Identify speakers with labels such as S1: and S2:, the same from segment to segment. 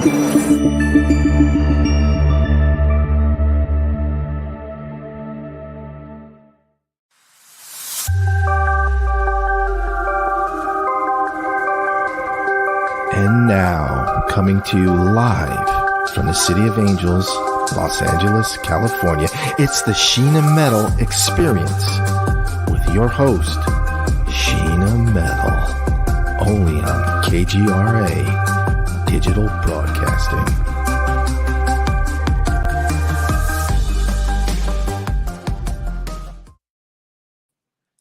S1: And now, coming to you live from the City of Angels, Los Angeles, California, it's the Sheena Metal Experience with your host, Sheena Metal, only on KGRA Digital Broadcasting.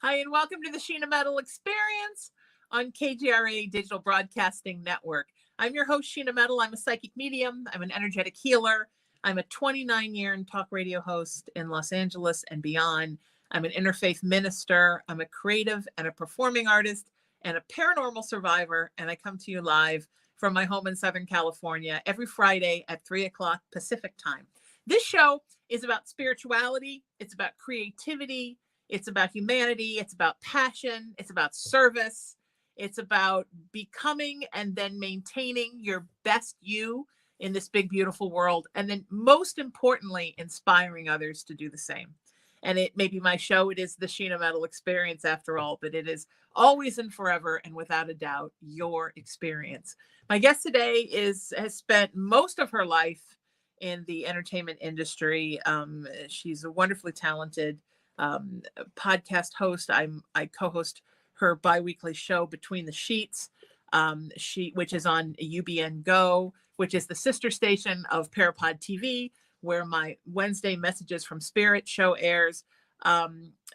S2: Hi, and welcome to the Sheena Metal Experience on KGRA Digital Broadcasting Network. I'm your host, Sheena Metal. I'm a psychic medium. I'm an energetic healer. I'm a 29-year talk radio host in Los Angeles and beyond. I'm an interfaith minister. I'm a creative and a performing artist and a paranormal survivor. And I come to you live from my home in Southern California every Friday at 3 o'clock Pacific time. This show is about spirituality. It's about creativity. It's about humanity. It's about passion. It's about service. It's about becoming and then maintaining your best you in this big, beautiful world. And then most importantly, inspiring others to do the same. And it may be my show. It is the Sheena Metal Experience after all, but it is always and forever and without a doubt your experience. My guest today has spent most of her life in the entertainment industry. She's a wonderfully talented podcast host. I co-host her bi-weekly show Between the Sheets, which is on UBN Go, which is the sister station of Parapod TV, where my Wednesday Messages from Spirit show airs.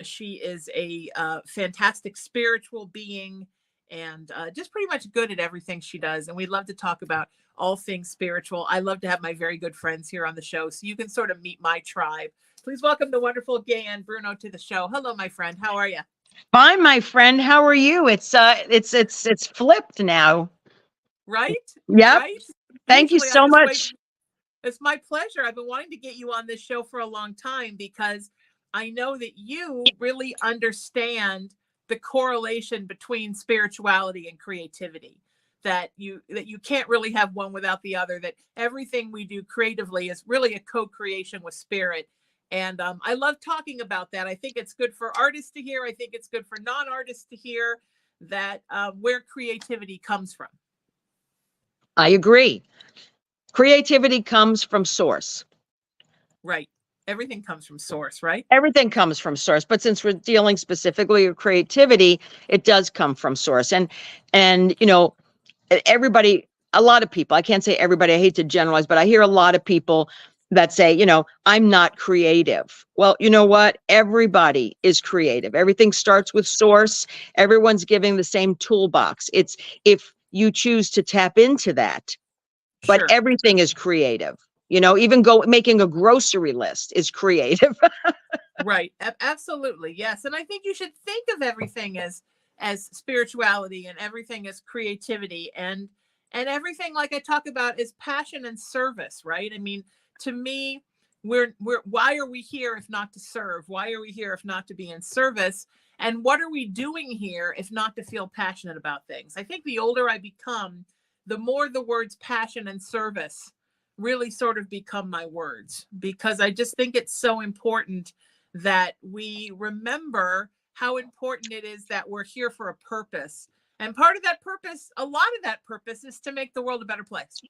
S2: She is a fantastic spiritual being and just pretty much good at everything she does. And we'd love to talk about all things spiritual. I love to have my very good friends here on the show, so you can sort of meet my tribe. Please welcome the wonderful Gaye and Bruno to the show. Hello, my friend. How are you?
S3: Fine, my friend. How are you? It's flipped now.
S2: Right?
S3: Yep.
S2: Right?
S3: Thank you
S2: Usually
S3: so much.
S2: It's my pleasure. I've been wanting to get you on this show for a long time because I know that you really understand the correlation between spirituality and creativity. That you can't really have one without the other. That everything we do creatively is really a co-creation with spirit. And I love talking about that. I think it's good for artists to hear. I think it's good for non-artists to hear that where creativity comes from.
S3: I agree. Creativity comes from source.
S2: Right. Everything comes from source, right?
S3: Everything comes from source. But since we're dealing specifically with creativity, it does come from source. And you know, everybody, a lot of people, I can't say everybody, I hate to generalize, but I hear a lot of people that say, you know, I'm not creative. Well, you know what? Everybody is creative. Everything starts with source. Everyone's giving the same toolbox. It's if you choose to tap into that, but
S2: Sure.
S3: everything is creative. You know, even making a grocery list is creative.
S2: Right. Absolutely. Yes. And I think you should think of everything as spirituality and everything as creativity and everything, like I talk about, is passion and service, right? I mean, to me, we're why are we here if not to serve? Why are we here if not to be in service? And what are we doing here if not to feel passionate about things? I think the older I become, the more the words passion and service really sort of become my words, because I just think it's so important that we remember how important it is that we're here for a purpose. And part of that purpose, a lot of that purpose, is to make the world a better place.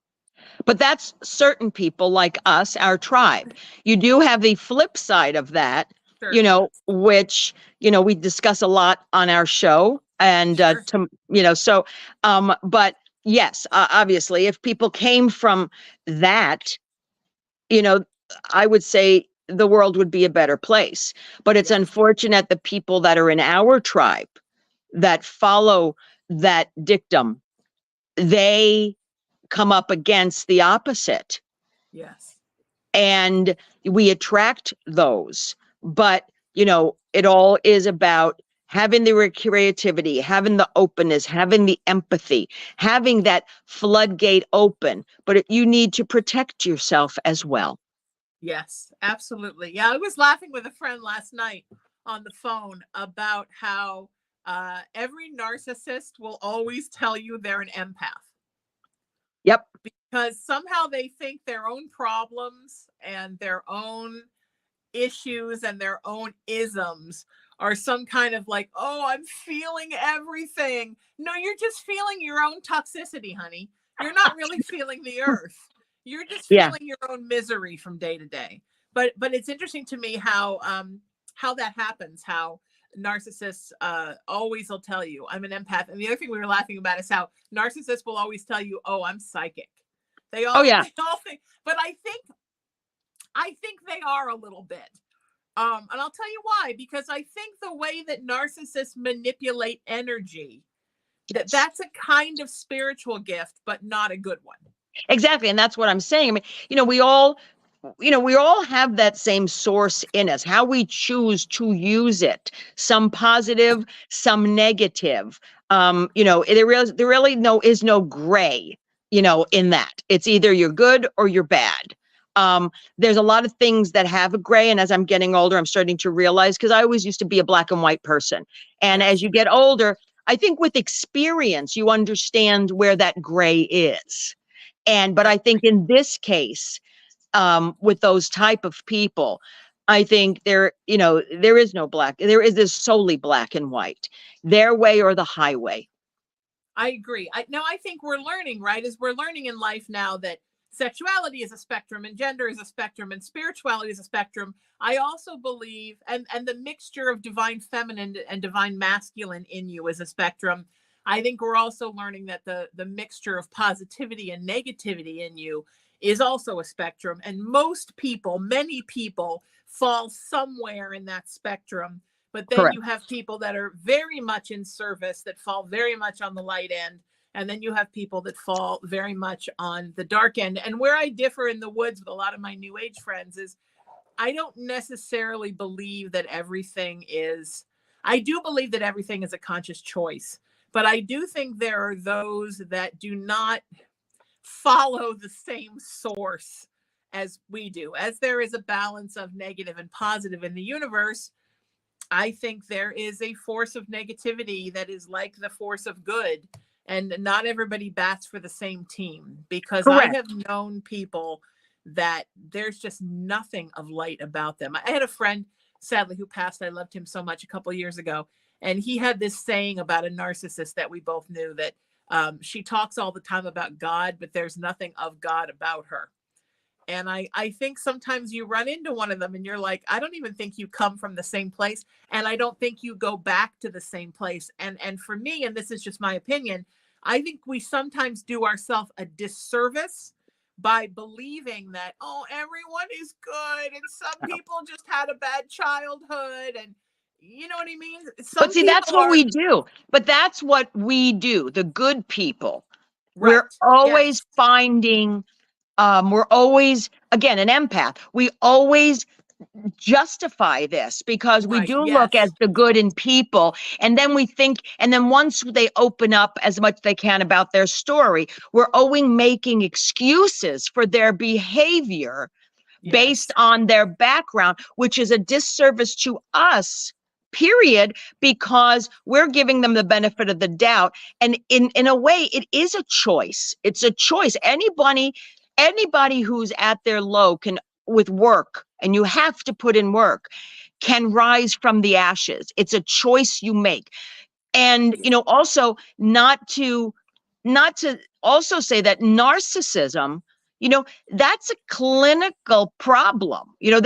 S3: But that's certain people like us, our tribe. You do have the flip side of that,
S2: Sure.
S3: you know, which, you know, we discuss a lot on our show. And,
S2: Sure.
S3: but yes, obviously, if people came from that, you know, I would say the world would be a better place. But it's unfortunate the people that are in our tribe that follow that dictum, they come up against the opposite.
S2: Yes.
S3: And we attract those. But, you know, it all is about having the creativity, having the openness, having the empathy, having that floodgate open. But you need to protect yourself as well.
S2: Yes, absolutely. Yeah, I was laughing with a friend last night on the phone about how every narcissist will always tell you they're an empath.
S3: Yep.
S2: because somehow they think their own problems and their own issues and their own isms are some kind of like, oh, I'm feeling everything. No, you're just feeling your own toxicity, honey. You're not really feeling the earth. You're just
S3: Yeah.
S2: feeling your own misery from day to day. But it's interesting to me how that happens, how narcissists always will tell you I'm an empath. And the other thing we were laughing about is how narcissists will always tell you, oh, I'm psychic. They all think, but I think they are a little bit. And I'll tell you why, because I think the way that narcissists manipulate energy, that's a kind of spiritual gift, but not a good one.
S3: Exactly. And that's what I'm saying. I mean, we all have that same source in us. How we choose to use it, some positive, some negative. There really is no gray, in that. It's either you're good or you're bad. There's a lot of things that have a gray. And as I'm getting older, I'm starting to realize, because I always used to be a black and white person. And as you get older, I think with experience, you understand where that gray is. But I think in this case, with those type of people, I think there is no black. There is this solely black and white, their way or the highway.
S2: I agree. I think we're learning, right? As we're learning in life now that sexuality is a spectrum and gender is a spectrum and spirituality is a spectrum. I also believe, and the mixture of divine feminine and divine masculine in you is a spectrum. I think we're also learning that the mixture of positivity and negativity in you is also a spectrum. And many people fall somewhere in that spectrum. But then
S3: Correct.
S2: You have people that are very much in service, that fall very much on the light end. And then you have people that fall very much on the dark end. And where I differ in the woods with a lot of my new age friends is I don't necessarily believe that I do believe that everything is a conscious choice. But I do think there are those that do not follow the same source as we do. As there is a balance of negative and positive in the universe, I think there is a force of negativity that is like the force of good. And not everybody bats for the same team, because
S3: Correct.
S2: I have known people that there's just nothing of light about them. I had a friend, sadly, who passed. I loved him so much a couple of years ago. And he had this saying about a narcissist that we both knew, that she talks all the time about God, but there's nothing of God about her. And I think sometimes you run into one of them and you're like, I don't even think you come from the same place. And I don't think you go back to the same place. And for me, and this is just my opinion, I think we sometimes do ourselves a disservice by believing that, oh, everyone is good and some people just had a bad childhood, and you know what I mean?
S3: But see, that's what we do. But that's what we do, the good people.
S2: Right.
S3: We're always finding, we're always, again, an empath. We always justify this because we do look at the good in people, and then we think, and then once they open up as much as they can about their story, we're always making excuses for their behavior based on their background, which is a disservice to us, period, because we're giving them the benefit of the doubt. And in a way, it is a choice. It's a choice. Anybody who's at their low can, with work, and you have to put in work, can rise from the ashes. It's a choice you make. And, also not to also say that narcissism, that's a clinical problem. It's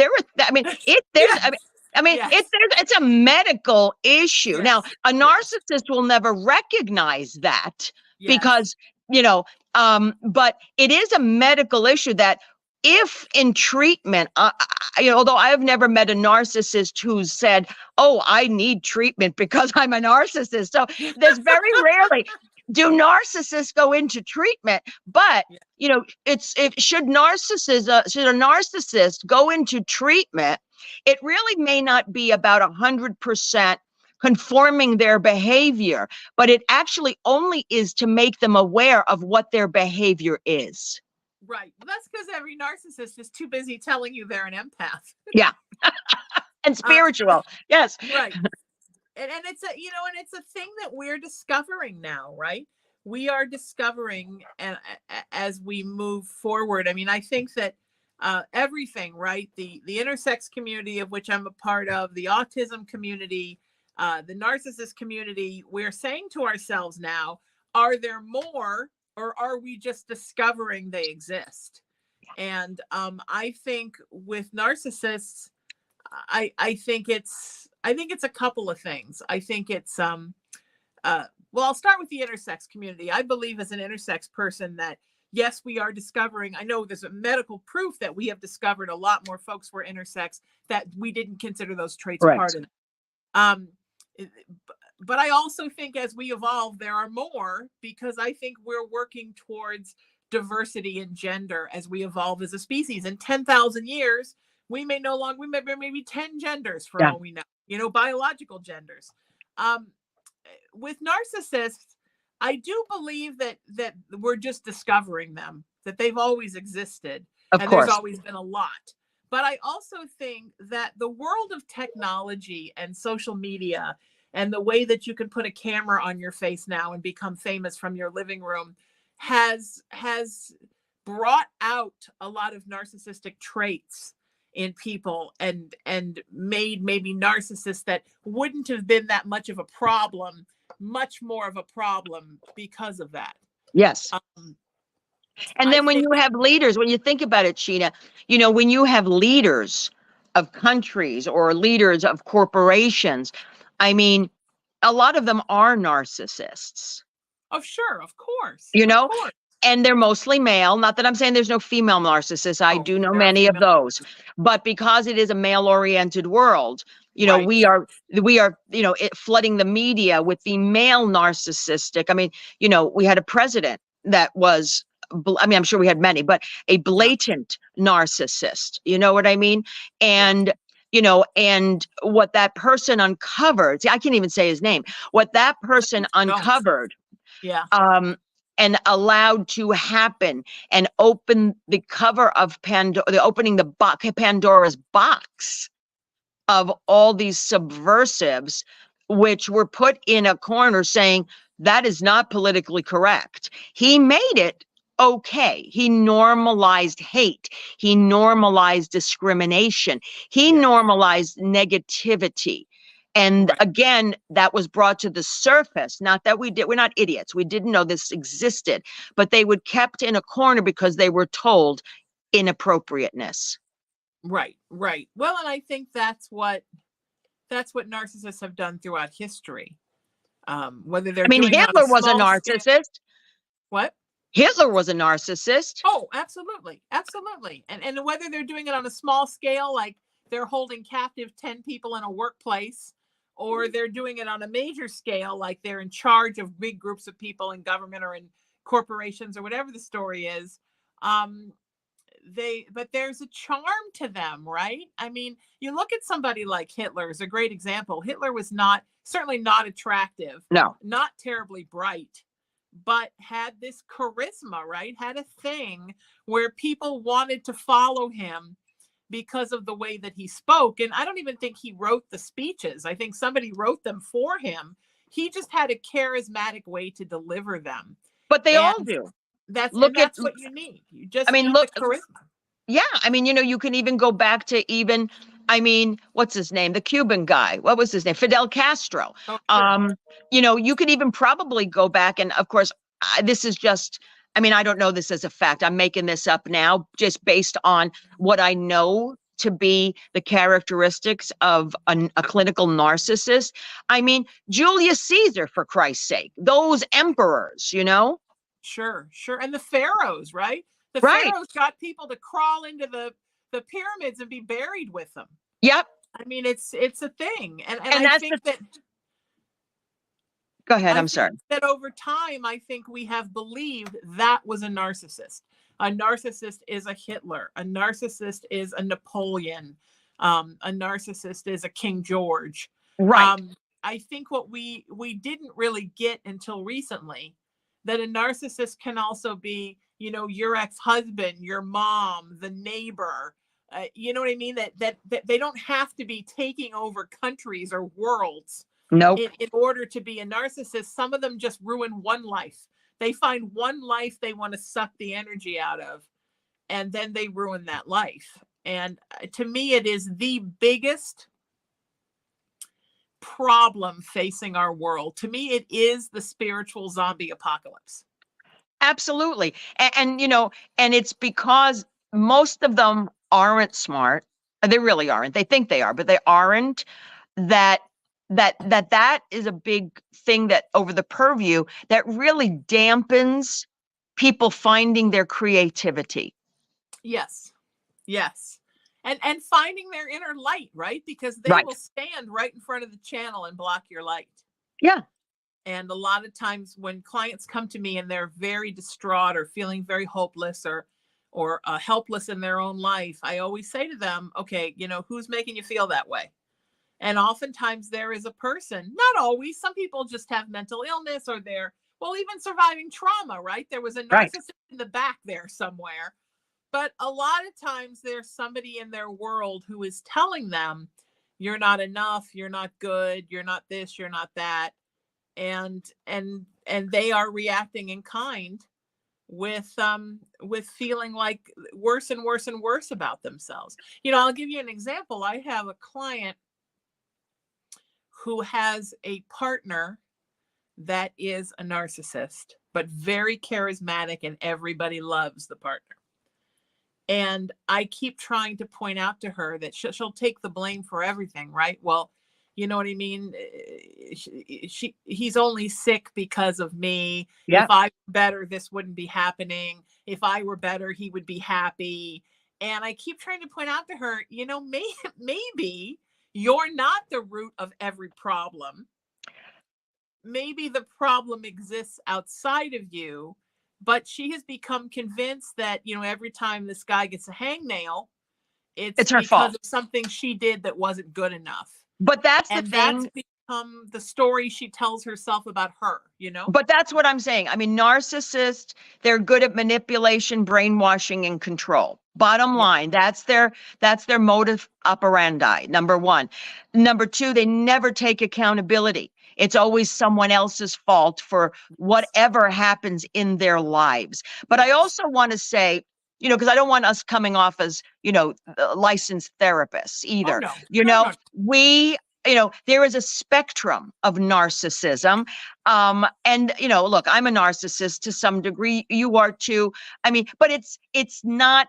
S3: a medical issue. Now, a narcissist will never recognize that because, but it is a medical issue that, if in treatment, although I have never met a narcissist who said, oh, I need treatment because I'm a narcissist. So there's very rarely do narcissists go into treatment. But, should a narcissist go into treatment, it really may not be about 100% conforming their behavior, but it actually only is to make them aware of what their behavior is.
S2: Right. Well, that's because every narcissist is too busy telling you they're an empath.
S3: Yeah. And spiritual. Yes.
S2: Right. And it's a, it's a thing that we're discovering now, right? we are discovering, and as we move forward, I mean, I think that everything, right? The intersex community, of which I'm a part of, the autism community, the narcissist community, we're saying to ourselves now, are there more, or are we just discovering they exist? And I think with narcissists, I think it's a couple of things. I think it's well, I'll start with the intersex community. I believe as an intersex person that yes, we are discovering. I know there's a medical proof that we have discovered a lot more folks were intersex that we didn't consider those traits
S3: Correct.
S2: part of it. But I also think as we evolve, there are more, because I think we're working towards diversity in gender as we evolve as a species. In 10,000 years, we may no longer, we may be maybe 10 genders for all we know, you know, biological genders. With narcissists, I do believe that we're just discovering them, that they've always existed,
S3: Of
S2: and
S3: course.
S2: there's always been a lot. But I also think that the world of technology and social media and the way that you can put a camera on your face now and become famous from your living room has brought out a lot of narcissistic traits in people and made maybe narcissists that wouldn't have been that much of a problem, much more of a problem because of that.
S3: Yes. And then when you have leaders, when you think about it, Sheena, you know, when you have leaders of countries or leaders of corporations, I mean, a lot of them are narcissists.
S2: Oh, sure, of course.
S3: You know,
S2: of course.
S3: And they're mostly male. Not that I'm saying there's no female narcissists. I do know many of those. But because it is a male-oriented world, you know, we are, you know, flooding the media with the male narcissistic. I mean, you know, we had a president that was, I mean, I'm sure we had many, but a blatant narcissist. You know what I mean? And you know, and what that person uncovered, see, I can't even say his name, what that person uncovered, and allowed to happen and open the cover of opening the Pandora's box of all these subversives, which were put in a corner saying that is not politically correct. He made it okay. He normalized hate. He normalized discrimination. He normalized negativity. And again, that was brought to the surface. Not that we're not idiots. We didn't know this existed, but they were kept in a corner because they were told inappropriateness.
S2: Right. Well, and I think that's what narcissists have done throughout history. Whether they're
S3: Hitler was a narcissist.
S2: What?
S3: Hitler was a narcissist.
S2: Oh, absolutely. And whether they're doing it on a small scale, like they're holding captive 10 people in a workplace, or they're doing it on a major scale, like they're in charge of big groups of people in government or in corporations or whatever the story is. But there's a charm to them, right? I mean, you look at somebody like Hitler is a great example. Hitler was certainly not attractive, not terribly bright, but had this charisma, right? Had a thing where people wanted to follow him because of the way that he spoke. And I don't even think he wrote the speeches. I think somebody wrote them for him. He just had a charismatic way to deliver them.
S3: But they all do.
S2: That's what you need. You just need the charisma.
S3: Yeah. I mean, you know, you can even go back to what's his name? The Cuban guy. What was his name? Fidel Castro. Oh, sure. You know, you could even probably go back. And of course, this is just, I don't know this as a fact. I'm making this up now just based on what I know to be the characteristics of a clinical narcissist. I mean, Julius Caesar, for Christ's sake, those emperors, you know?
S2: Sure. And the pharaohs, right? The pharaohs got people to crawl into the pyramids and be buried with them.
S3: Yep.
S2: I mean, it's a thing. And I think that...
S3: Go ahead. I'm sorry.
S2: That over time, I think we have believed that was a narcissist. A narcissist is a Hitler. A narcissist is a Napoleon. A narcissist is a King George.
S3: Right.
S2: I think what we didn't really get until recently, that a narcissist can also be, you know, your ex-husband, your mom, the neighbor. You know what I mean? That they don't have to be taking over countries or worlds.
S3: Nope.
S2: In order to be a narcissist. Some of them just ruin one life. They find one life they want to suck the energy out of, and then they ruin that life. And to me, it is the biggest problem facing our world. To me, it is the spiritual zombie apocalypse.
S3: Absolutely. And and it's because most of them aren't smart. They really aren't. They think they are, but they aren't. That is a big thing that over the purview that really dampens people finding their creativity.
S2: Yes. Yes. And finding their inner light, right? Because they
S3: Right.
S2: will stand right in front of the channel and block your light.
S3: Yeah.
S2: And a lot of times when clients come to me and they're very distraught or feeling very hopeless or helpless in their own life, I always say to them, okay, who's making you feel that way? And oftentimes there is a person, not always, some people just have mental illness or even surviving trauma, right? There was a narcissist in the back there somewhere. But a lot of times there's somebody in their world who is telling them, you're not enough, you're not good, you're not this, you're not that. And they are reacting in kind with feeling like worse and worse and worse about themselves. I'll give you an example. I have a client who has a partner that is a narcissist, but very charismatic, and everybody loves the partner. And I keep trying to point out to her that she'll take the blame for everything, right? Well, you know what I mean? He's only sick because of me.
S3: Yeah.
S2: If I were better, this wouldn't be happening. If I were better, he would be happy. And I keep trying to point out to her, maybe you're not the root of every problem. Maybe the problem exists outside of you, but she has become convinced that, every time this guy gets a hangnail, it's
S3: her
S2: because
S3: fault
S2: of something she did that wasn't good enough.
S3: But that's the
S2: And
S3: thing.
S2: that's become the story she tells herself about her,
S3: But that's what I'm saying. I mean, narcissists, they're good at manipulation, brainwashing, and control. Bottom line, that's their modus operandi, number one. Number two, they never take accountability. It's always someone else's fault for whatever happens in their lives. But I also want to say, because I don't want us coming off as, licensed therapists either.
S2: No.
S3: We, there is a spectrum of narcissism. And, look, I'm a narcissist to some degree. You are too. I mean, but it's not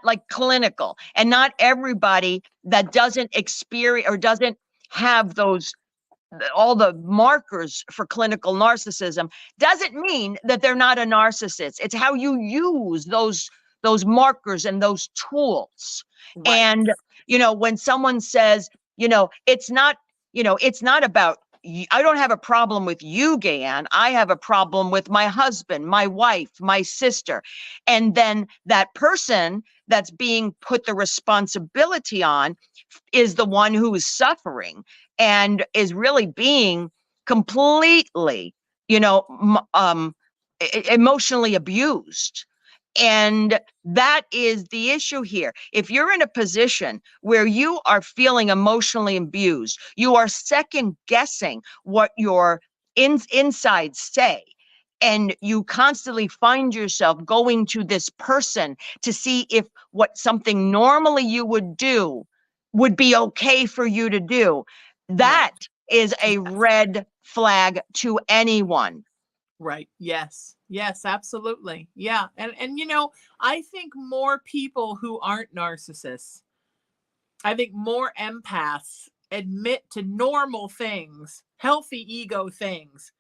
S3: like clinical, and not everybody that doesn't experience or doesn't have all the markers for clinical narcissism doesn't mean that they're not a narcissist. It's how you use those markers and those tools.
S2: Right.
S3: And, when someone says, it's not about, I don't have a problem with you, Gayanne. I have a problem with my husband, my wife, my sister. And then that person that's being put the responsibility on is the one who is suffering and is really being completely, emotionally abused. And that is the issue here. If you're in a position where you are feeling emotionally abused, you are second guessing what your insides say, and you constantly find yourself going to this person to see if what something normally you would do would be okay for you to do, that is a red flag to anyone.
S2: Right. Yes. Yes, absolutely. Yeah. And I think more people who aren't narcissists, I think more empaths admit to normal things, healthy ego things,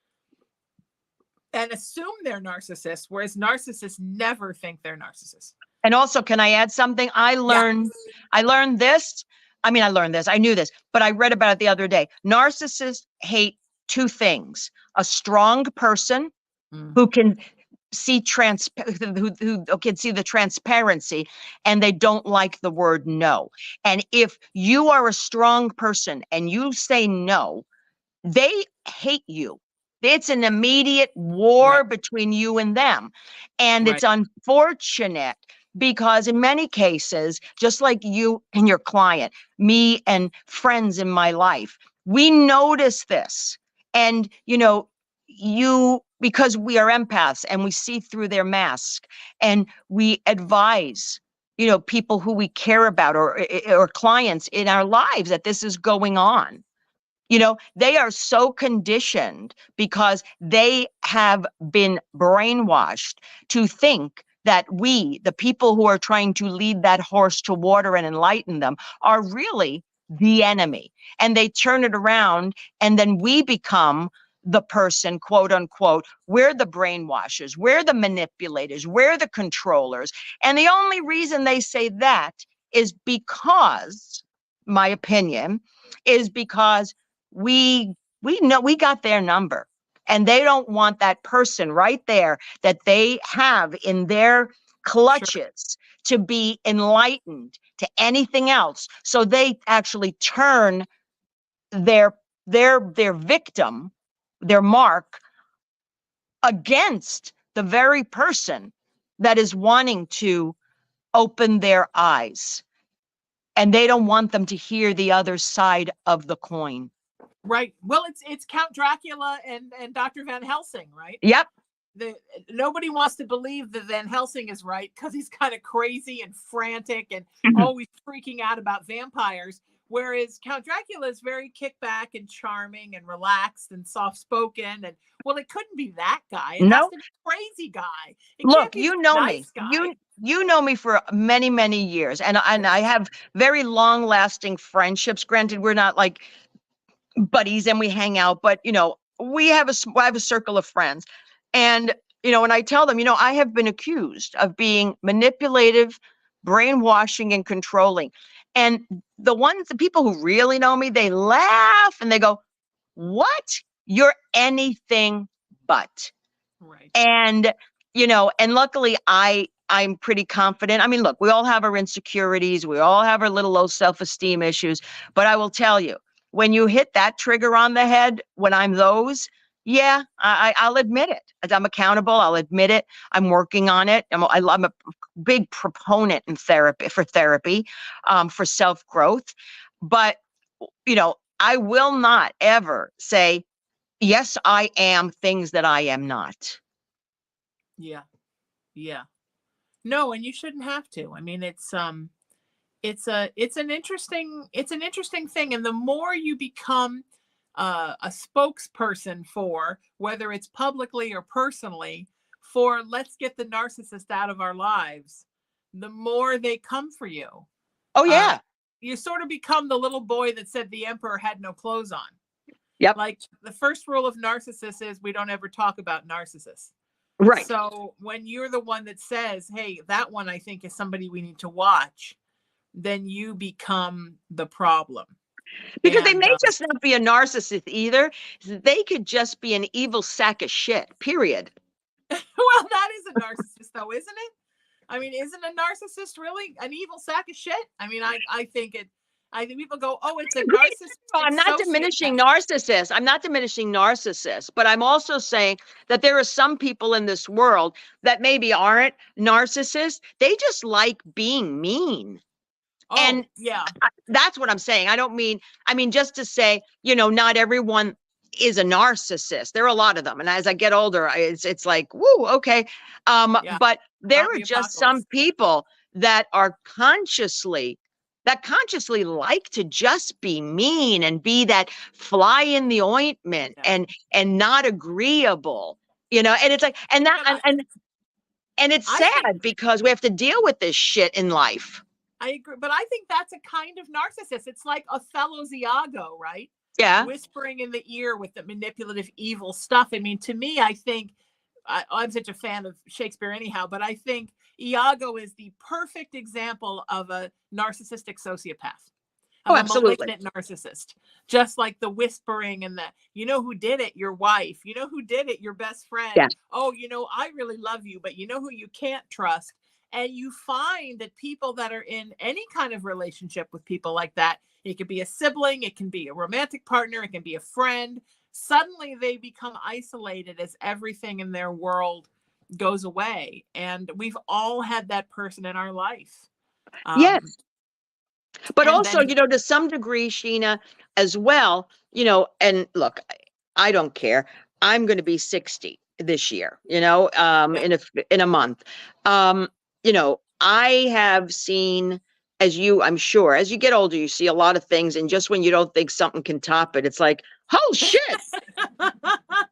S2: and assume they're narcissists, whereas narcissists never think they're narcissists.
S3: And also, can I add something? I learned this. I knew this, but I read about it the other day. Narcissists hate two things: a strong person who can see who can see the transparency, and they don't like the word no. And if you are a strong person and you say no, they hate you. It's an immediate war between you and them. And it's unfortunate because in many cases, just like you and your client, me and friends in my life, we notice this. And, because we are empaths and we see through their mask, and we advise, people who we care about, or clients in our lives, that this is going on. They are so conditioned because they have been brainwashed to think that we, the people who are trying to lead that horse to water and enlighten them, are really the enemy. And they turn it around, and then we become the person, quote unquote, we're the brainwashers, we're the manipulators, we're the controllers. And the only reason they say that is because, my opinion, is because we know we got their number, and they don't want that person right there that they have in their clutches to be enlightened to anything else. So they actually turn their victim, their mark, against the very person that is wanting to open their eyes. And they don't want them to hear the other side of the coin.
S2: Right. Well, it's Count Dracula and Dr. Van Helsing, right?
S3: Yep.
S2: Nobody wants to believe that Van Helsing is right because he's kind of crazy and frantic and always freaking out about vampires. Whereas Count Dracula is very kickback and charming and relaxed and soft-spoken. And well, it couldn't be that guy. It has to be a crazy guy.
S3: Look, you know me. You know me for many, many years, and I have very long-lasting friendships. Granted, we're not like buddies and we hang out, but I have a circle of friends. And when I tell them, I have been accused of being manipulative, brainwashing, and controlling. And the people who really know me, they laugh and they go, "What? You're anything but."
S2: Right.
S3: And and luckily I'm pretty confident. I mean, look, we all have our insecurities, we all have our little low self-esteem issues, but I will tell you, when you hit that trigger on the head, when I'm those, yeah, I'll admit it. I'm accountable. I'll admit it. I'm working on it. I'm a big proponent in therapy, for self-growth. But, I will not ever say, yes, I am things that I am not.
S2: Yeah. Yeah. No, and you shouldn't have to. I mean, it's an interesting thing. And the more you become a spokesperson for, whether it's publicly or personally, for let's get the narcissist out of our lives, the more they come for you.
S3: Oh, yeah.
S2: You sort of become the little boy that said the emperor had no clothes on.
S3: Yep.
S2: Like the first rule of narcissists is we don't ever talk about narcissists.
S3: Right.
S2: So when you're the one that says, hey, that one I think is somebody we need to watch, then you become the problem.
S3: Because they may just not be a narcissist either. They could just be an evil sack of shit, period.
S2: Well, that is a narcissist though, isn't it? I mean, isn't a narcissist really an evil sack of shit? I mean, I think people go, oh, it's a narcissist.
S3: I'm not diminishing narcissists. I'm not diminishing narcissists, but I'm also saying that there are some people in this world that maybe aren't narcissists. They just like being mean.
S2: Oh,
S3: and
S2: yeah,
S3: that's what I'm saying. I mean, just to say, not everyone is a narcissist. There are a lot of them. And as I get older, it's like, woo, okay.
S2: Yeah.
S3: But there are just some people that are consciously like to just be mean and be that fly in the ointment, and not agreeable, and it's like, and it's sad because we have to deal with this shit in life.
S2: I agree, but I think that's a kind of narcissist. It's like Othello's Iago, right?
S3: Yeah.
S2: Whispering in the ear with the manipulative, evil stuff. I mean, to me, I think I'm such a fan of Shakespeare anyhow, but I think Iago is the perfect example of a narcissistic sociopath.
S3: Oh, absolutely.
S2: A malignant narcissist. Just like the whispering and the, who did it? Your wife. Who did it? Your best friend.
S3: Yeah.
S2: Oh, I really love you, but who you can't trust. And you find that people that are in any kind of relationship with people like that, it could be a sibling, it can be a romantic partner, it can be a friend. Suddenly they become isolated as everything in their world goes away. And we've all had that person in our life.
S3: Yes. But also, to some degree, Sheena, as well, and look, I don't care. I'm going to be 60. this year, in a month. I have seen, I'm sure, as you get older, you see a lot of things. And just when you don't think something can top it, it's like, oh shit,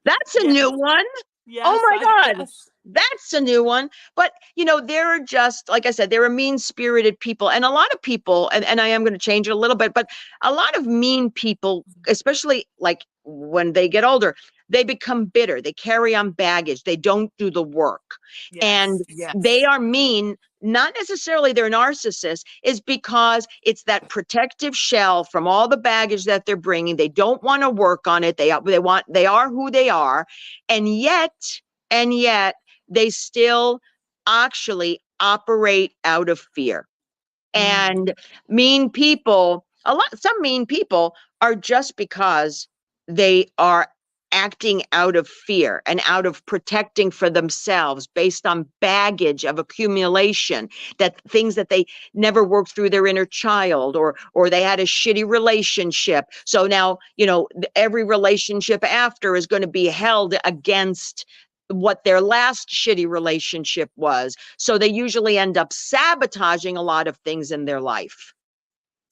S3: that's a
S2: Yes.
S3: new one.
S2: Yes,
S3: Oh my God.
S2: yes.
S3: That's a new one. But, there are just, like I said, there are mean-spirited people. And a lot of people, and I am going to change it a little bit, but a lot of mean people, especially like when they get older, they become bitter. They carry on baggage. They don't do the work.
S2: Yes,
S3: And
S2: yes.
S3: they are mean. Not necessarily they're narcissists, is because it's that protective shell from all the baggage that they're bringing. They don't want to work on it. They are who they are. And yet, they still actually operate out of fear. And some mean people are just because they are acting out of fear and out of protecting for themselves based on baggage of accumulation, that things that they never worked through their inner child, or they had a shitty relationship. So now, every relationship after is going to be held against what their last shitty relationship was. So they usually end up sabotaging a lot of things in their life.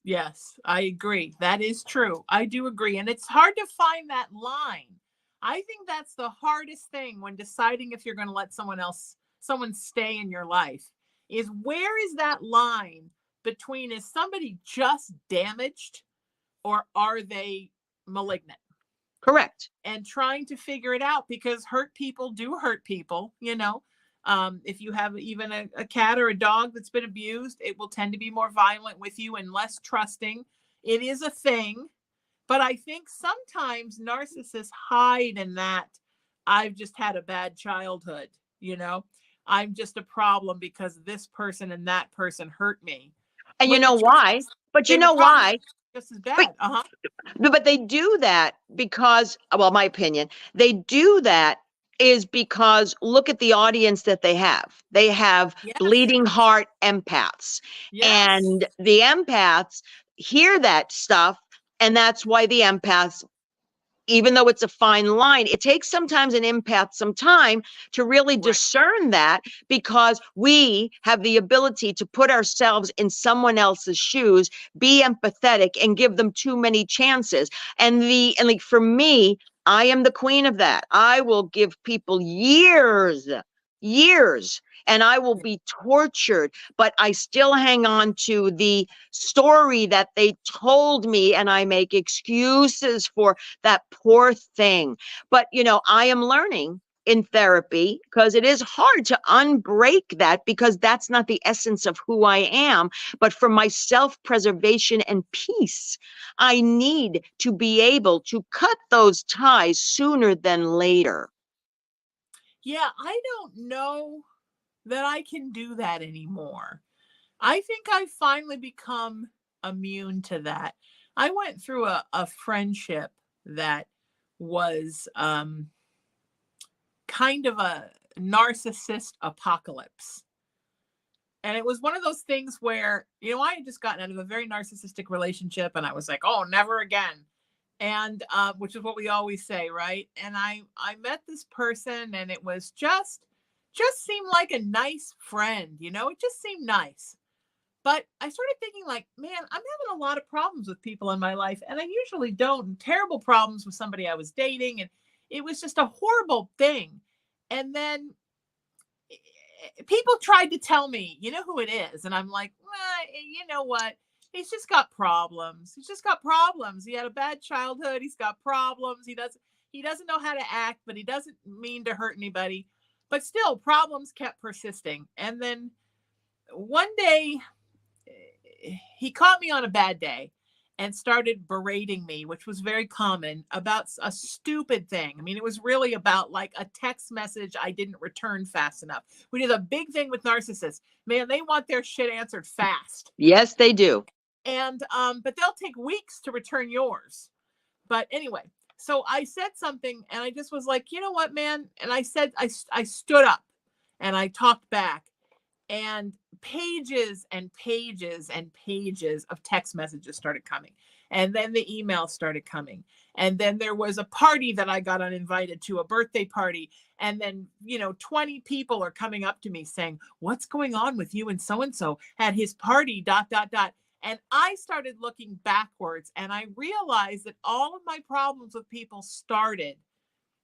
S2: Yes, I agree. That is true. I do agree. And it's hard to find that line. I think that's the hardest thing when deciding if you're going to let someone stay in your life, is where is that line between, is somebody just damaged or are they malignant?
S3: Correct.
S2: And trying to figure it out, because hurt people do hurt people, if you have even a cat or a dog that's been abused, it will tend to be more violent with you and less trusting. It is a thing. But I think sometimes narcissists hide in that, I've just had a bad childhood, I'm just a problem because this person and that person hurt me.
S3: And you know why? But you know why?
S2: Just as bad.
S3: But they do that because, well, my opinion, they do that is because look at the audience that they have. They have bleeding heart empaths.
S2: Yes.
S3: And the empaths hear that stuff. And that's why the empaths, even though it's a fine line, it takes sometimes an empath some time to really discern that, because we have the ability to put ourselves in someone else's shoes, be empathetic, and give them too many chances. And like for me, I am the queen of that. I will give people years, and I will be tortured, but I still hang on to the story that they told me, and I make excuses for that poor thing. But, I am learning in therapy, because it is hard to unbreak that, because that's not the essence of who I am. But for my self-preservation and peace, I need to be able to cut those ties sooner than later.
S2: Yeah, I don't know that I can do that anymore. I think I've finally become immune to that. I went through a friendship that was kind of a narcissist apocalypse. And it was one of those things where, I had just gotten out of a very narcissistic relationship, and I was like, oh, never again. And which is what we always say, right? And I met this person, and it was just seemed like a nice friend, it just seemed nice. But I started thinking, like, man, I'm having a lot of problems with people in my life, and I usually don't. Terrible problems with somebody I was dating, and it was just a horrible thing. And then people tried to tell me, you know who it is? And I'm like, you know what? He's just got problems. He's just got problems. He had a bad childhood. He's got problems. He doesn't know how to act, but he doesn't mean to hurt anybody. But still, problems kept persisting. And then one day, he caught me on a bad day and started berating me, which was very common, about a stupid thing. I mean, it was really about like a text message I didn't return fast enough, which is a big thing with narcissists. Man, they want their shit answered fast.
S3: Yes, they do.
S2: And, but they'll take weeks to return yours. But anyway, so I said something, and I just was like, you know what, man? And I said, I stood up and I talked back, and pages and pages and pages of text messages started coming. And then the emails started coming. And then there was a party that I got uninvited to, a birthday party. And then, 20 people are coming up to me saying, what's going on with you and so at his party, ... And I started looking backwards, and I realized that all of my problems with people started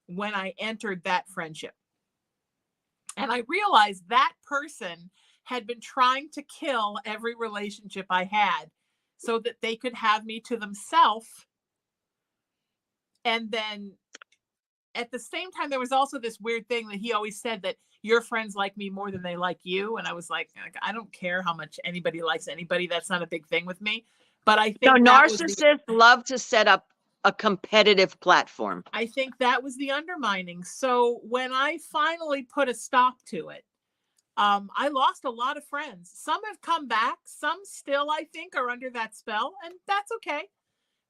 S2: when I entered that friendship. And I realized that person had been trying to kill every relationship I had so that they could have me to themselves. And then at the same time, there was also this weird thing that he always said, that your friends like me more than they like you. And I was like, I don't care how much anybody likes anybody. That's not a big thing with me. But I think
S3: narcissists love to set up a competitive platform.
S2: I think that was the undermining. So when I finally put a stop to it, I lost a lot of friends. Some have come back. Some still, I think, are under that spell, and that's okay.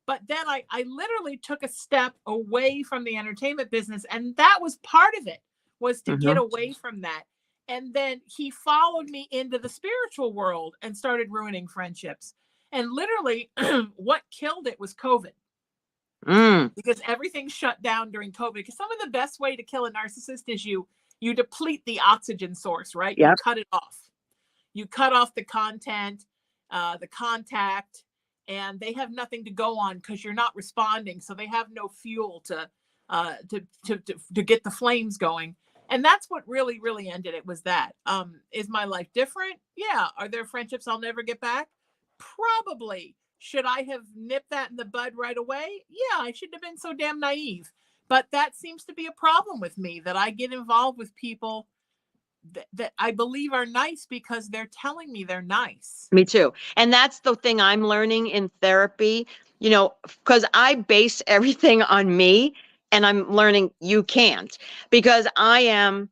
S2: But then I literally took a step away from the entertainment business, and that was part of it, was to get away from that. And then he followed me into the spiritual world and started ruining friendships. And literally what killed it was COVID. Because everything shut down during COVID. Because some of the best way to kill a narcissist is you deplete the oxygen source, right?
S3: Yep.
S2: You cut it off. You cut off the content, the contact, and they have nothing to go on because you're not responding. So they have no fuel to get the flames going. And that's what really, really ended it, was that. Is my life different? Yeah. Are there friendships I'll never get back? Probably. Should I have nipped that in the bud right away? Yeah, I shouldn't have been so damn naive. But that seems to be a problem with me, that I get involved with people that I believe are nice because they're telling me they're nice.
S3: Me too. And that's the thing I'm learning in therapy, because I base everything on me, and I'm learning you can't, because I am,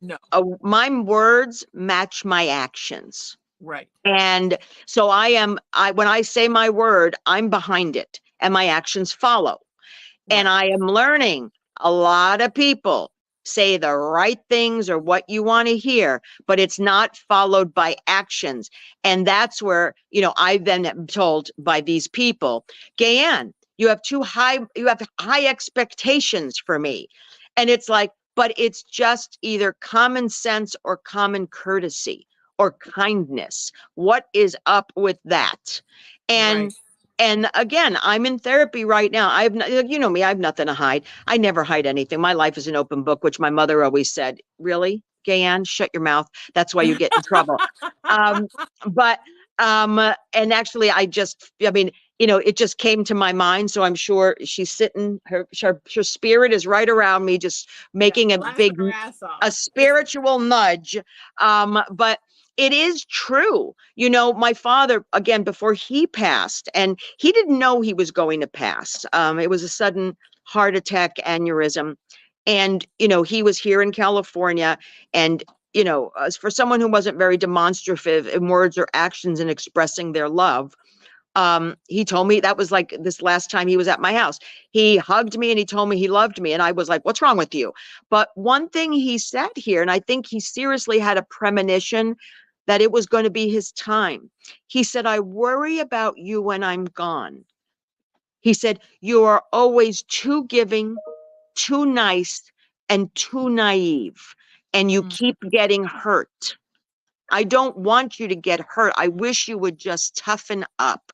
S3: my words match my actions.
S2: Right.
S3: And so when I say my word, I'm behind it and my actions follow. Right. And I am learning, a lot of people say the right things or what you want to hear, but it's not followed by actions. And that's where, I then am told by these people, Gaye, you have high expectations for me. And it's like, but it's just either common sense or common courtesy or kindness. What is up with that? And right. And again, I'm in therapy right now. I have, me, I have nothing to hide. I never hide anything. My life is an open book, which my mother always said. Really, Gaye, shut your mouth. That's why you get in trouble. And actually, it just came to my mind. So I'm sure she's sitting, her spirit is right around me, just making a spiritual nudge. But it is true. My father, again, before he passed, and he didn't know he was going to pass. It was a sudden heart attack aneurysm. And, he was here in California, and, for someone who wasn't very demonstrative in words or actions in expressing their love, he told me, that was like this last time he was at my house, he hugged me and he told me he loved me. And I was like, what's wrong with you? But one thing he said here, and I think he seriously had a premonition that it was going to be his time. He said, I worry about you when I'm gone. He said, you are always too giving, too nice, and too naive, and you keep getting hurt. I don't want you to get hurt. I wish you would just toughen up.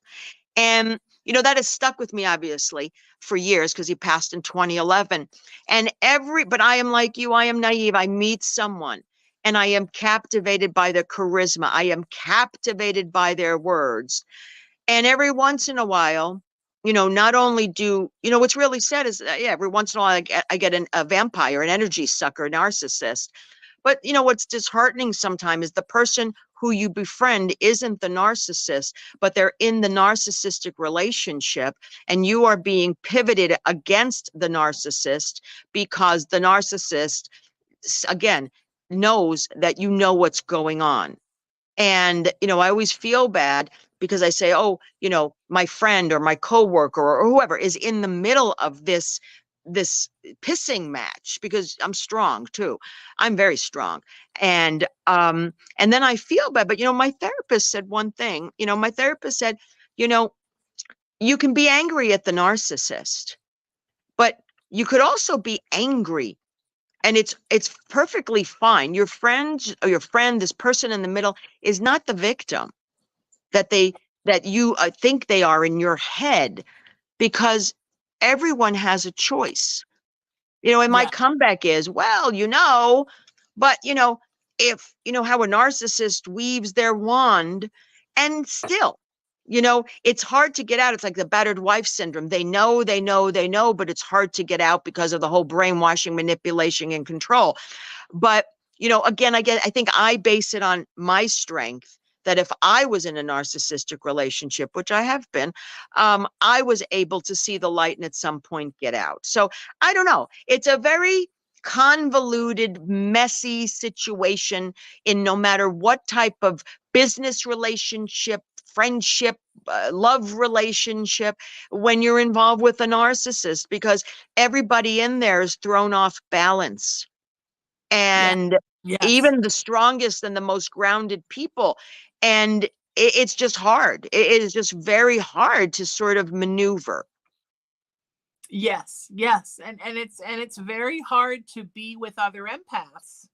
S3: And, that has stuck with me, obviously, for years, because he passed in 2011. But I am like you, I am naive. I meet someone and I am captivated by their charisma. I am captivated by their words. And every once in a while, not only what's really sad is, every once in a while I get a vampire, an energy sucker, a narcissist. But, what's disheartening sometimes is the person who you befriend isn't the narcissist, but they're in the narcissistic relationship, and you are being pivoted against the narcissist because the narcissist, again, knows that you know what's going on. And, I always feel bad because I say, my friend or my coworker or whoever is in the middle of this pissing match, because I'm strong too. I'm very strong. And then I feel bad. But, my therapist said one thing. My therapist said, you can be angry at the narcissist, but you could also be angry, and it's perfectly fine. Your friend, this person in the middle, is not the victim that you think they are in your head, because everyone has a choice. And my
S2: Yeah.
S3: comeback is, well, but if how a narcissist weaves their wand, and still, it's hard to get out. It's like the battered wife syndrome. They know, but it's hard to get out because of the whole brainwashing, manipulation, and control. But, again, I think I base it on my strength, that if I was in a narcissistic relationship, which I have been, I was able to see the light and at some point get out. So I don't know. It's a very convoluted, messy situation in no matter what type of business relationship, friendship, love relationship, when you're involved with a narcissist, because everybody in there is thrown off balance.
S2: Yeah.
S3: And
S2: Yes.
S3: even the strongest and the most grounded people. And it's just hard. It is just very hard to sort of maneuver.
S2: Yes. Yes. And it's very hard to be with other empaths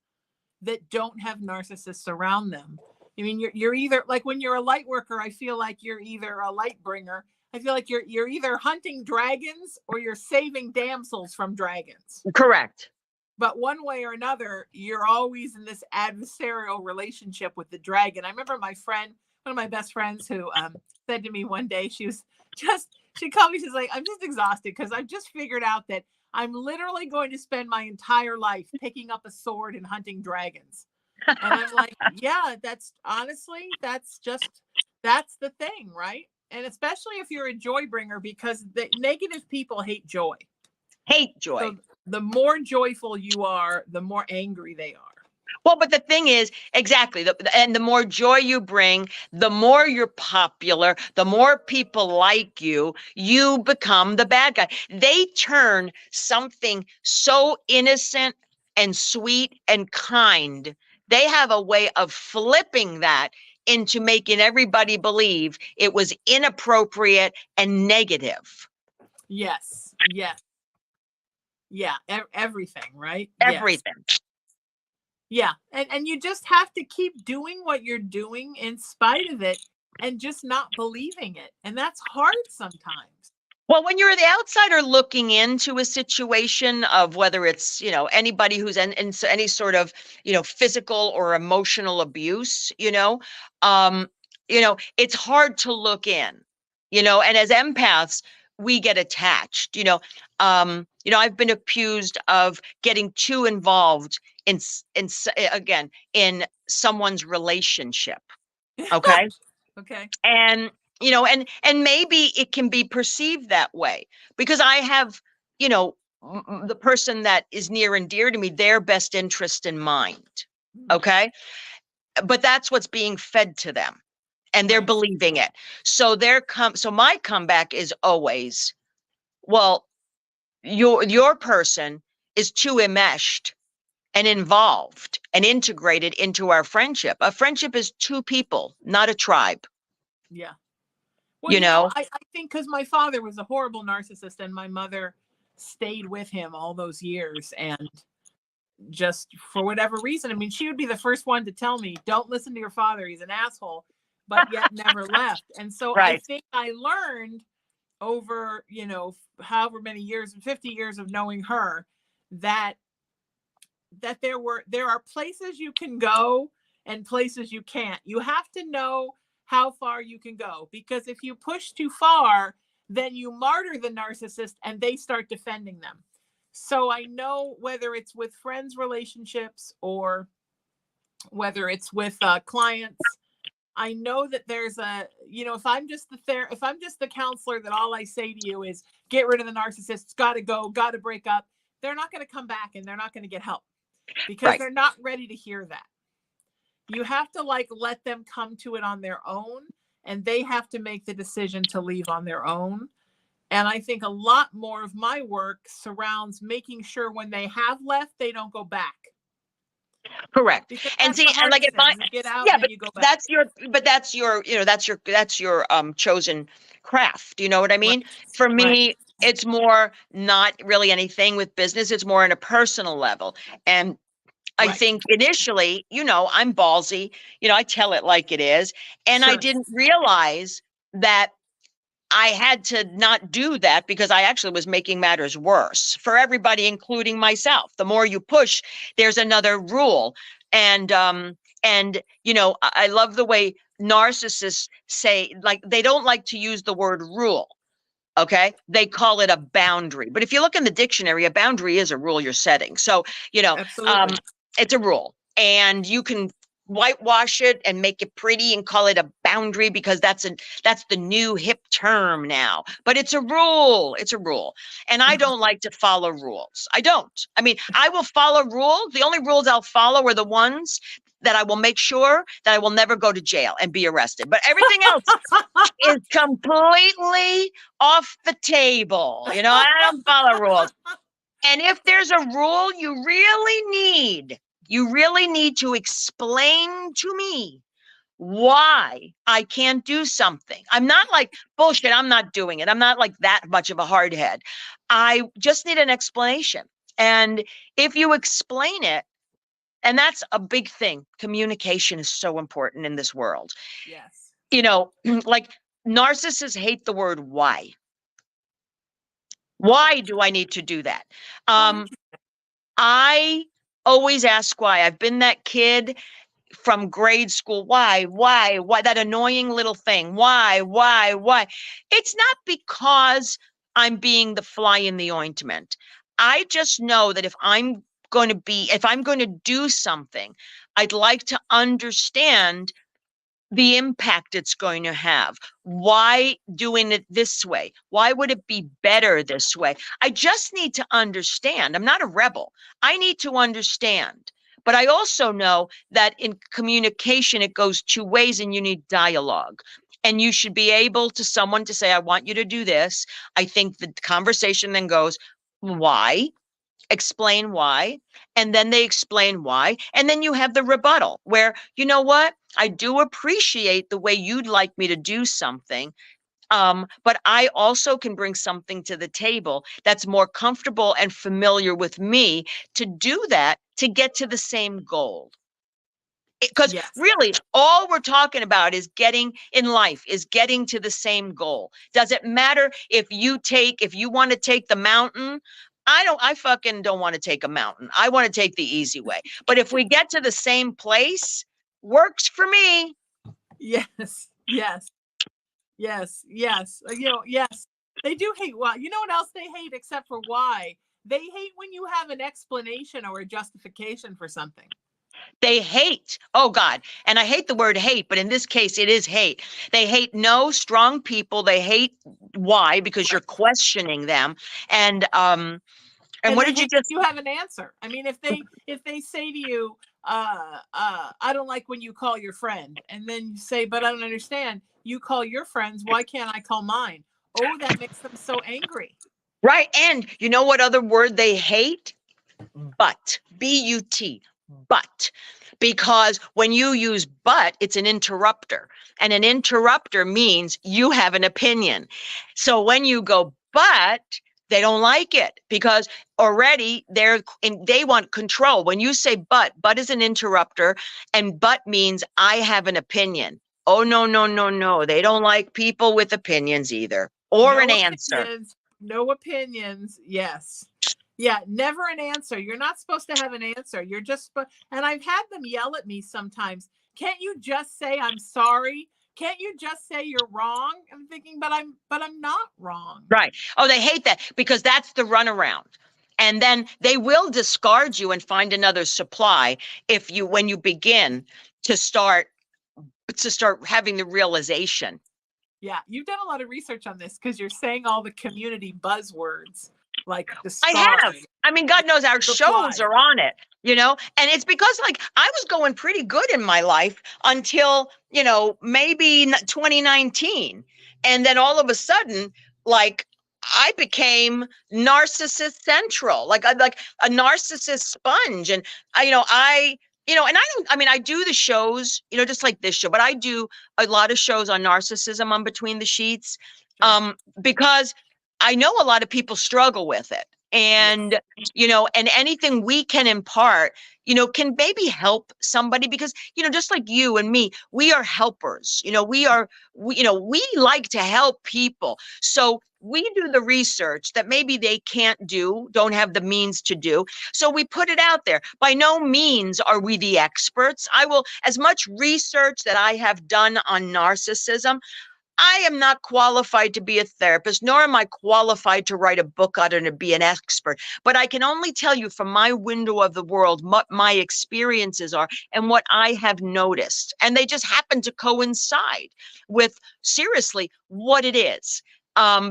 S2: that don't have narcissists around them. I mean, you're either, like, when you're a light worker, I feel like you're either a light bringer. I feel like you're either hunting dragons or you're saving damsels from dragons.
S3: Correct.
S2: But one way or another, you're always in this adversarial relationship with the dragon. I remember my friend, one of my best friends, who said to me one day, she called me, she's like, I'm just exhausted because I've just figured out that I'm literally going to spend my entire life picking up a sword and hunting dragons. And I'm like, yeah, that's the thing, right? And especially if you're a joy bringer, because the negative people hate joy.
S3: Hate joy.
S2: So the more joyful you are, the more angry they are.
S3: Well, but the thing is, exactly, and the more joy you bring, the more you're popular, the more people like you, you become the bad guy. They turn something so innocent and sweet and kind. They have a way of flipping that into making everybody believe it was inappropriate and negative.
S2: Yes. Yes. Yeah. Everything, right?
S3: Everything.
S2: Yes. Yeah. And you just have to keep doing what you're doing in spite of it and just not believing it. And that's hard sometimes.
S3: Well, when you're the outsider looking into a situation of whether it's, anybody who's in any sort of, physical or emotional abuse, it's hard to look in, and as empaths, we get attached, I've been accused of getting too involved in someone's relationship. Okay.
S2: Okay.
S3: And and maybe it can be perceived that way because I have the person that is near and dear to me, their best interest in mind. Okay. But that's what's being fed to them, and they're
S2: Right.
S3: believing it. So so my comeback is always, well, your person is too enmeshed and involved and integrated into our friendship. A friendship is two people, not a tribe.
S2: Yeah. Well, I think because my father was a horrible narcissist and my mother stayed with him all those years, and just for whatever reason, I mean, she would be the first one to tell me, don't listen to your father, he's an asshole, but yet never left. And so
S3: Right.
S2: I think I learned over, however many years, 50 years of knowing her, that there are places you can go and places you can't. You have to know how far you can go, because if you push too far, then you martyr the narcissist and they start defending them. So I know, whether it's with friends relationships or whether it's with clients, I know that there's if I'm just the counselor, that all I say to you is get rid of the narcissist, got to go, got to break up, they're not going to come back and they're not going to get help because
S3: Right.
S2: they're not ready to hear that. You have to let them come to it on their own, and they have to make the decision to leave on their own. And I think a lot more of my work surrounds making sure when they have left, they don't go back.
S3: Correct.
S2: Because
S3: And
S2: that's
S3: see,
S2: the
S3: and like
S2: hardest
S3: if I,
S2: thing. You get out
S3: yeah,
S2: and then
S3: but
S2: you go back.
S3: that's your chosen craft. You know what I mean?
S2: Right.
S3: For
S2: Right.
S3: me, it's more not really anything with business. It's more on a personal level. And I
S2: Right.
S3: think initially, I'm ballsy, I tell it like it is. And I
S2: Sure.
S3: didn't realize that I had to not do that because I actually was making matters worse for everybody, including myself. The more you push, there's another rule. And I love the way narcissists say, like, they don't like to use the word rule. Okay. They call it a boundary. But if you look in the dictionary, a boundary is a rule you're setting. So,
S2: Absolutely.
S3: it's a rule, and you can whitewash it and make it pretty and call it a boundary because that's the new hip term now. But it's a rule. It's a rule. And I don't like to follow rules. I don't. I mean, I will follow rules. The only rules I'll follow are the ones that I will make sure that I will never go to jail and be arrested. But everything else is completely off the table. I don't follow rules. And if there's a rule you really need to explain to me why I can't do something. I'm not like, bullshit, I'm not doing it. I'm not like that much of a hard head. I just need an explanation. And if you explain it, and that's a big thing, communication is so important in this world.
S2: Yes.
S3: Like narcissists hate the word why. Why do I need to do that? I always ask why. I've been that kid from grade school. Why, that annoying little thing. Why? It's not because I'm being the fly in the ointment. I just know that if I'm going to do something, I'd like to understand the impact it's going to have. Why doing it this way? Why would it be better this way? I just need to understand. I'm not a rebel. I need to understand. But I also know that in communication, it goes two ways and you need dialogue. And you should be able to someone to say, I want you to do this. I think the conversation then goes, why? Explain why, and then they explain why, and then you have the rebuttal where, you know what, I do appreciate the way you'd like me to do something, but I also can bring something to the table that's more comfortable and familiar with me to do that, to get to the same goal. Because really, all we're talking about is getting to the same goal. Does it matter if you want to take the mountain? I fucking don't want to take a mountain. I want to take the easy way. But if we get to the same place, works for me.
S2: Yes. Yes. Yes. They do hate why. You know what else they hate except for why? They hate when you have an explanation or a justification for something.
S3: They hate, oh God, and I hate the word hate, but in this case, it is hate. They hate no strong people. They hate why, because you're questioning them. And what did you just?
S2: You have an answer. I mean, if they say to you, I don't like when you call your friend, and then you say, but I don't understand. You call your friends. Why can't I call mine? Oh, that makes them so angry.
S3: Right. And you know what other word they hate? But, B-U-T, but. Because when you use but, it's an interrupter. And an interrupter means you have an opinion. So when you go, but, they don't like it because already they want control. When you say but is an interrupter, and but means I have an opinion. Oh, no. They don't like people with opinions either, or an answer.
S2: No opinions. Yes. Yeah, never an answer. You're not supposed to have an answer. You're just, and I've had them yell at me sometimes. Can't you just say I'm sorry? Can't you just say you're wrong? I'm thinking, but I'm not wrong.
S3: Right. Oh, they hate that because that's the runaround. And then they will discard you and find another supply when you begin to start having the realization.
S2: Yeah, you've done a lot of research on this because you're saying all the community buzzwords. Like
S3: I have. I mean, God knows our shows are on it, and it's because I was going pretty good in my life until, maybe 2019. And then all of a sudden, I became narcissist central, like a narcissist sponge. And I and I do the shows, just like this show, but I do a lot of shows on narcissism on Between the Sheets, because I know a lot of people struggle with it. And, and anything we can impart, can maybe help somebody because, just like you and me, we are helpers, we like to help people. So we do the research that maybe they don't have the means to do. So we put it out there. By no means are we the experts. As much research that I have done on narcissism, I am not qualified to be a therapist, nor am I qualified to write a book on it and be an expert. But I can only tell you from my window of the world what my experiences are and what I have noticed. And they just happen to coincide with, seriously, what it is.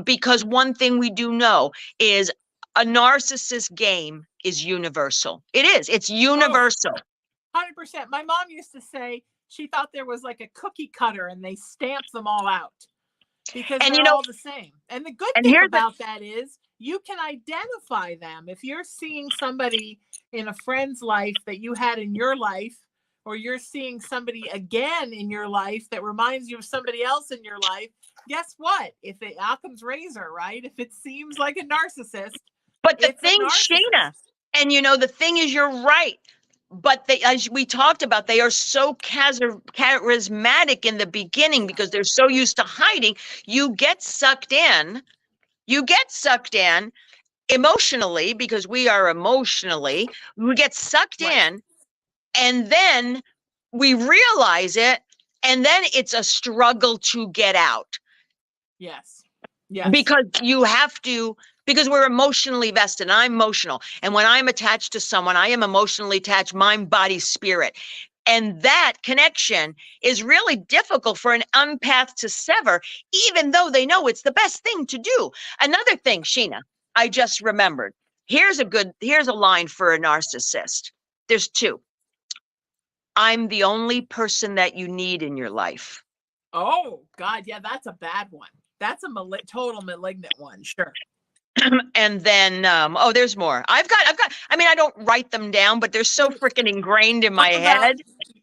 S3: Because one thing we do know is a narcissist game is universal. It is. It's universal.
S2: 100%. My mom used to say, she thought there was like a cookie cutter and they stamped them all out because they're all the same. And the good thing about that is you can identify them. If you're seeing somebody in a friend's life that you had in your life, or you're seeing somebody again in your life that reminds you of somebody else in your life, guess what? If it Occam's razor, right? If it seems like a narcissist.
S3: But the thing, Sheena, and the thing is, you're right. But as we talked about, they are so charismatic in the beginning because they're so used to hiding. You get sucked in emotionally because we are emotionally. We get sucked in, and then we realize it, and then it's a struggle to get out.
S2: Yes.
S3: Because we're emotionally vested. I'm emotional. And when I'm attached to someone, I am emotionally attached, mind, body, spirit. And that connection is really difficult for an empath to sever, even though they know it's the best thing to do. Another thing, Sheena, I just remembered. Here's a line for a narcissist. There's two. I'm the only person that you need in your life.
S2: Oh, God. Yeah, that's a bad one. That's a total malignant one. Sure.
S3: And then, there's more. I don't write them down, but they're so freaking ingrained in my head.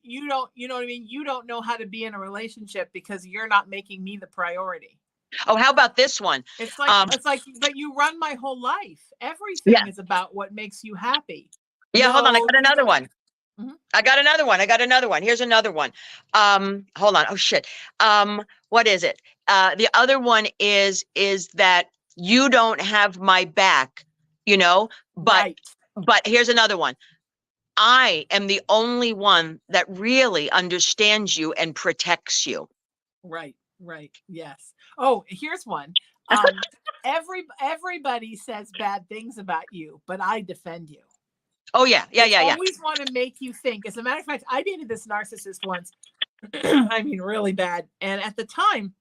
S2: You know what I mean? You don't know how to be in a relationship because you're not making me the priority.
S3: Oh, how about this one?
S2: It's like, but you run my whole life. Everything is about what makes you happy.
S3: Yeah, hold on. I got another one. Mm-hmm. I got another one. Here's another one. Hold on. Oh shit. What is it? The other one is that you don't have my back, but here's another one. I am the only one that really understands you and protects you.
S2: Right. Yes. Oh, here's one. Everybody says bad things about you, but I defend you.
S3: Oh yeah.
S2: Always want to make you think. As a matter of fact, I dated this narcissist once. I mean, really bad. And at the time,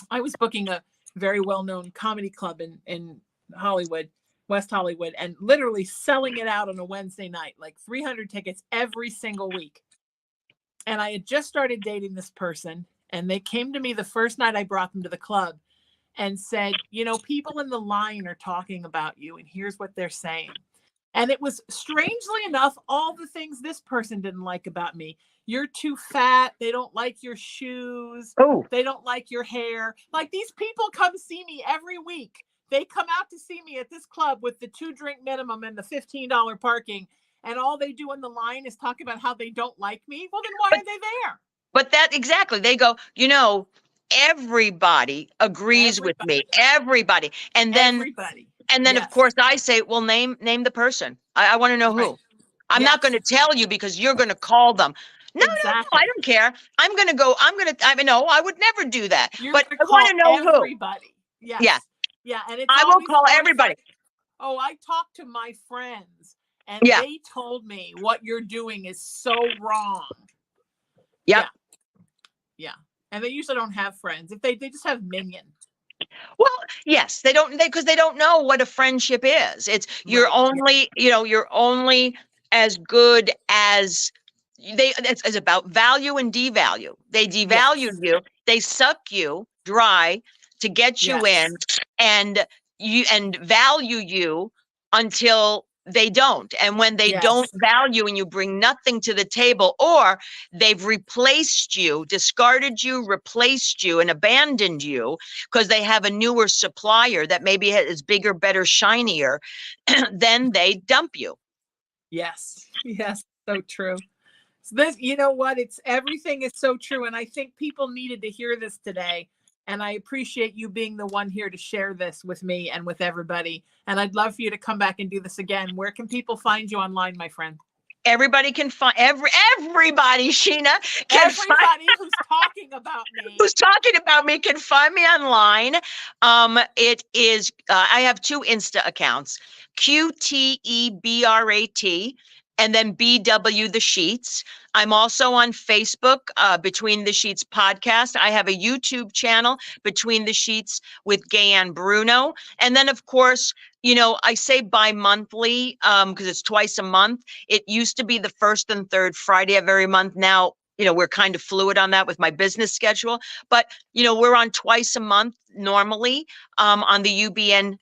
S2: I was booking a very well-known comedy club in Hollywood, West Hollywood, and literally selling it out on a Wednesday night, like 300 tickets every single week. And I had just started dating this person, and they came to me the first night I brought them to the club and said, people in the line are talking about you, and here's what they're saying. And it was, strangely enough, all the things this person didn't like about me. You're too fat. They don't like your shoes.
S3: Oh.
S2: They don't like your hair. Like, these people come see me every week. They come out to see me at this club with the 2-drink minimum and the $15 parking. And all they do in the line is talk about how they don't like me. Well, then why are they there?
S3: But exactly. They go, everybody agrees with me. Everybody. And then, of course, I say, well, name the person. I want to know who. I'm not going to tell you because you're going to call them. No, I don't care. I would never do that. But I want to know
S2: everybody. Who. Yes. Yeah. And
S3: I will call everybody.
S2: I talked to my friends and they told me what you're doing is so wrong.
S3: Yep.
S2: Yeah. And they usually don't have friends. If they just have minions.
S3: Well, yes, because they don't know what a friendship is. It's you're only as good as it's about value and devalue. They devalue you, they suck you dry to get you in and value you until they don't. And when they
S2: Yes.
S3: don't value and you bring nothing to the table, or they've replaced you, discarded you, replaced you, and abandoned you because they have a newer supplier that maybe is bigger, better, shinier, then they dump you.
S2: Yes. Yes. So true. So this, you know what? It's everything is so true. And I think people needed to hear this today. And I appreciate you being the one here to share this with me and with everybody. And I'd love for you to come back and do this again. Where can people find you online, my friend?
S3: Everybody can find everybody, Sheena, can
S2: Everybody who's talking about me.
S3: Who's talking about me can find me online. It is I have two Insta accounts, QTEBRAT and then BW The Sheets. I'm also on Facebook, Between the Sheets podcast. I have a YouTube channel, Between the Sheets with Gaye and Bruno. And then, of course, you know, I say bi-monthly because it's twice a month. It used to be the first and third Friday of every month. Now, you know, we're kind of fluid on that with my business schedule. But, you know, we're on twice a month normally on the UBN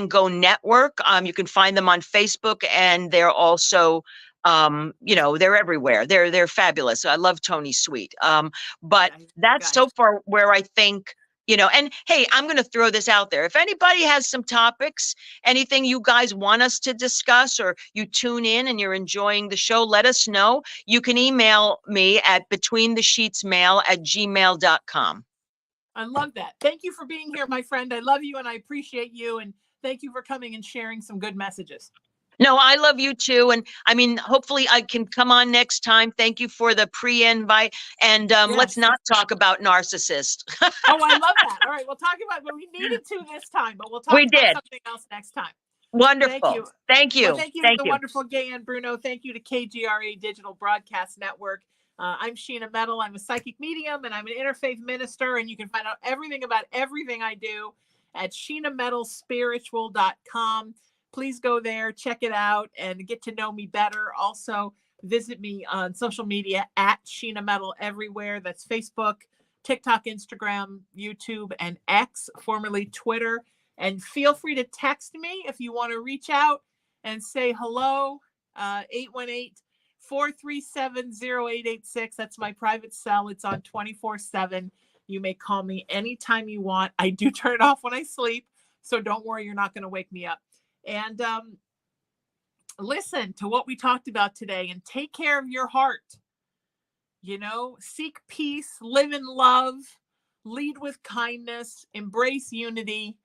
S3: Go network. You can find them on Facebook, and they're also, you know, they're everywhere. They're fabulous. I love Tony Sweet. But that's so far where I think, you know, and hey, I'm going to throw this out there. If anybody has some topics, anything you guys want us to discuss, or you tune in and you're enjoying the show, let us know. You can email me at betweenthesheetsmail@gmail.com.
S2: I love that. Thank you for being here, my friend. I love you and I appreciate you. And thank you for coming and sharing some good messages.
S3: No, I love you too. And I mean, hopefully I can come on next time. Thank you for the pre-invite. And let's not talk about narcissists.
S2: Oh, I love that. All right. We'll talk about what we needed to this time, but we'll talk about something else next time.
S3: Wonderful.
S2: Thank you.
S3: Thank you.
S2: Well, thank you to the wonderful Gaye and Bruno. Thank you to KGRA Digital Broadcast Network. I'm Sheena Metal. I'm a psychic medium and I'm an interfaith minister. And you can find out everything about everything I do at sheenametalspiritual.com. Please go there, check it out, and get to know me better. Also, visit me on social media at Sheena Metal everywhere. That's Facebook, TikTok, Instagram, YouTube, and X, formerly Twitter. And feel free to text me if you want to reach out and say hello, 818-437-0886. That's my private cell. It's on 24/7. You may call me anytime you want. I do turn it off when I sleep, so don't worry, you're not going to wake me up. And listen to what we talked about today and take care of your heart. You know, seek peace, live in love, lead with kindness, embrace unity,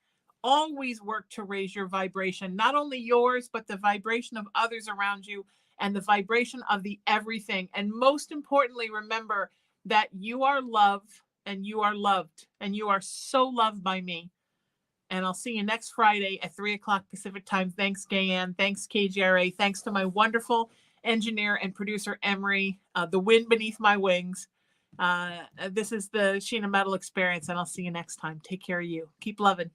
S2: always work to raise your vibration, not only yours, but the vibration of others around you and the vibration of the everything. And most importantly, remember that you are loved and you are loved and you are so loved by me. And I'll see you next Friday at 3:00 Pacific time. Thanks, Gayanne. Thanks, KGRA. Thanks to my wonderful engineer and producer, Emery, the wind beneath my wings. This is the Sheena Metal Experience, and I'll see you next time. Take care of you. Keep loving.